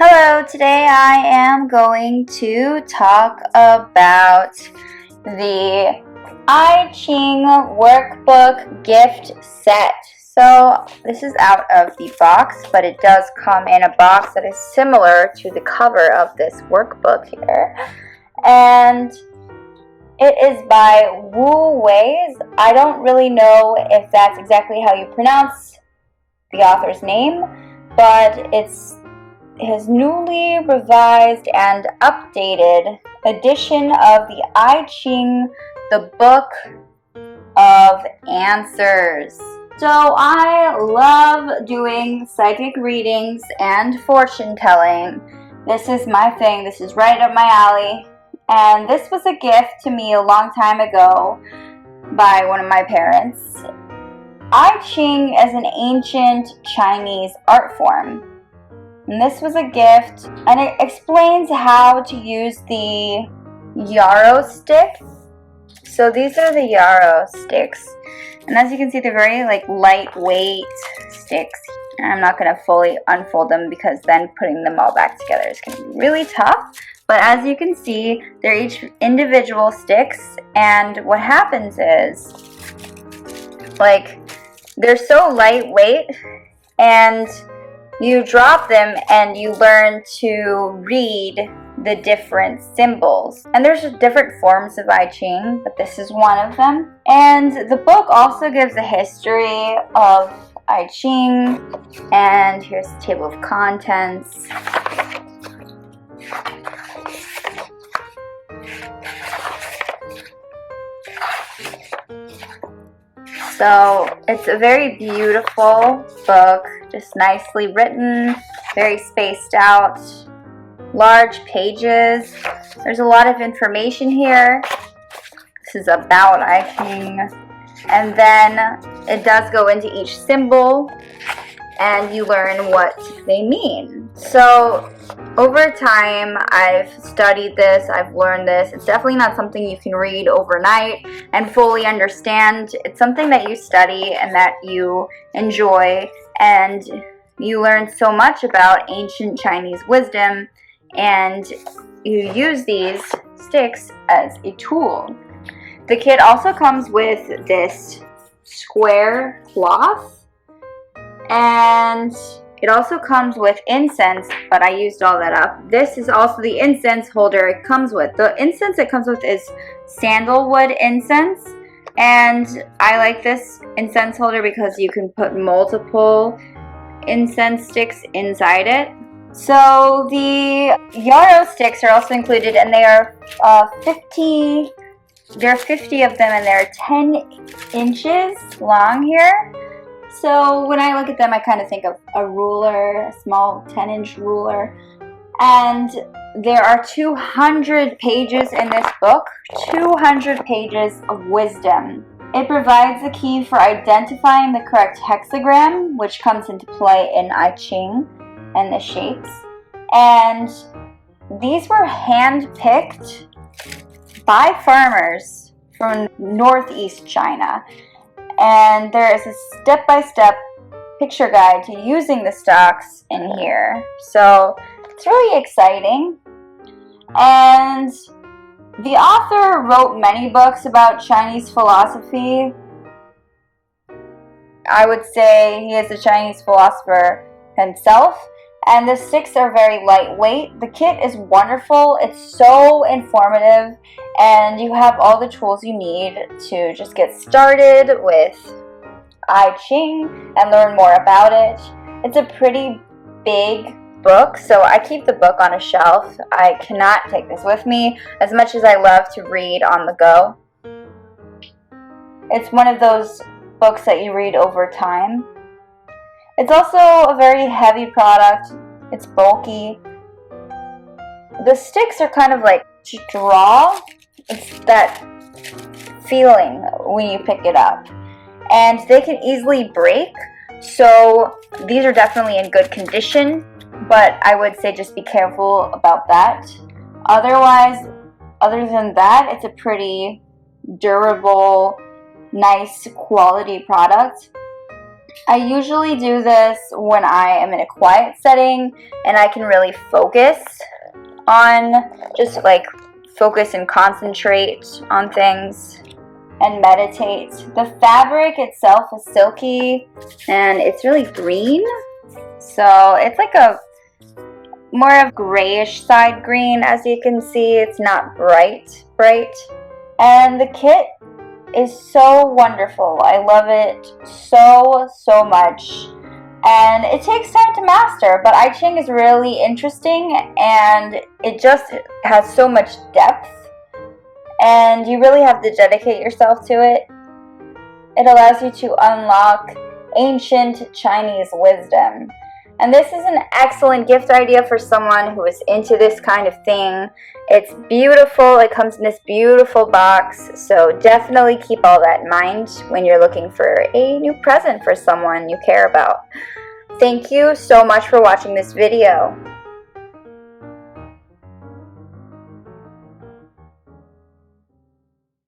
Hello, today I am going to talk about the I Ching Workbook gift set. So this is out of the box, but it does come in a box that is similar to the cover of this workbook here. And it is by Wu Wei. I don't really know if that's exactly how you pronounce the author's name, but it's his newly revised and updated edition of the I Ching, the Book of Answers. So I love doing psychic readings and fortune telling. This is my thing. This is right up my alley. And this was a gift to me a long time ago by one of my parents. I Ching is an ancient Chinese art form. And this was a gift, and it explains how to use the yarrow sticks. So these are the yarrow sticks, and as you can see, they're very lightweight sticks. And I'm not going to fully unfold them because then putting them all back together is going to be really tough. But as you can see, they're each individual sticks, and what happens is, they're so lightweight, and you drop them and you learn to read the different symbols. And there's different forms of I Ching, but this is one of them. And the book also gives a history of I Ching. And here's the table of contents. So it's a very beautiful book, just nicely written, very spaced out, large pages. There's a lot of information here. This is about I Ching. And then it does go into each symbol and you learn what they mean. So over time, I've studied this, I've learned this. It's definitely not something you can read overnight and fully understand. It's something that you study and that you enjoy, and you learn so much about ancient Chinese wisdom, and you use these sticks as a tool. The kit also comes with this square cloth, and it also comes with incense, but I used all that up. This is also the incense holder it comes with. The incense it comes with is sandalwood incense, and I like this incense holder because you can put multiple incense sticks inside it. So the yarrow sticks are also included, and they are 50. There are 50 of them, and they're 10 inches long here. So when I look at them, I kind of think of a ruler, a small 10-inch ruler. And there are 200 pages in this book, 200 pages of wisdom. It provides a key for identifying the correct hexagram, which comes into play in I Ching and the shapes. And these were hand-picked by farmers from northeast China. And there is a step-by-step picture guide to using the stalks in here. So it's really exciting. And the author wrote many books about Chinese philosophy. I would say he is a Chinese philosopher himself. And the sticks are very lightweight. The kit is wonderful. It's so informative. And you have all the tools you need to just get started with I Ching and learn more about it. It's a pretty big book, so I keep the book on a shelf. I cannot take this with me as much as I love to read on the go. It's one of those books that you read over time. It's also a very heavy product. It's bulky. The sticks are kind of like straw. It's that feeling when you pick it up. And they can easily break. So these are definitely in good condition. But I would say just be careful about that. Otherwise, other than that, it's a pretty durable, nice quality product. I usually do this when I am in a quiet setting and I can really focus on, just like focus and concentrate on things and meditate. The fabric itself is silky and it's really green, so it's like a more of grayish side green. As you can see, it's not bright, and the kit is so wonderful. I love it so much, and it takes time to master, but I Ching is really interesting and it just has so much depth, and you really have to dedicate yourself to it. It allows you to unlock ancient Chinese wisdom. And this is an excellent gift idea for someone who is into this kind of thing. It's beautiful. It comes in this beautiful box. So definitely keep all that in mind when you're looking for a new present for someone you care about. Thank you so much for watching this video.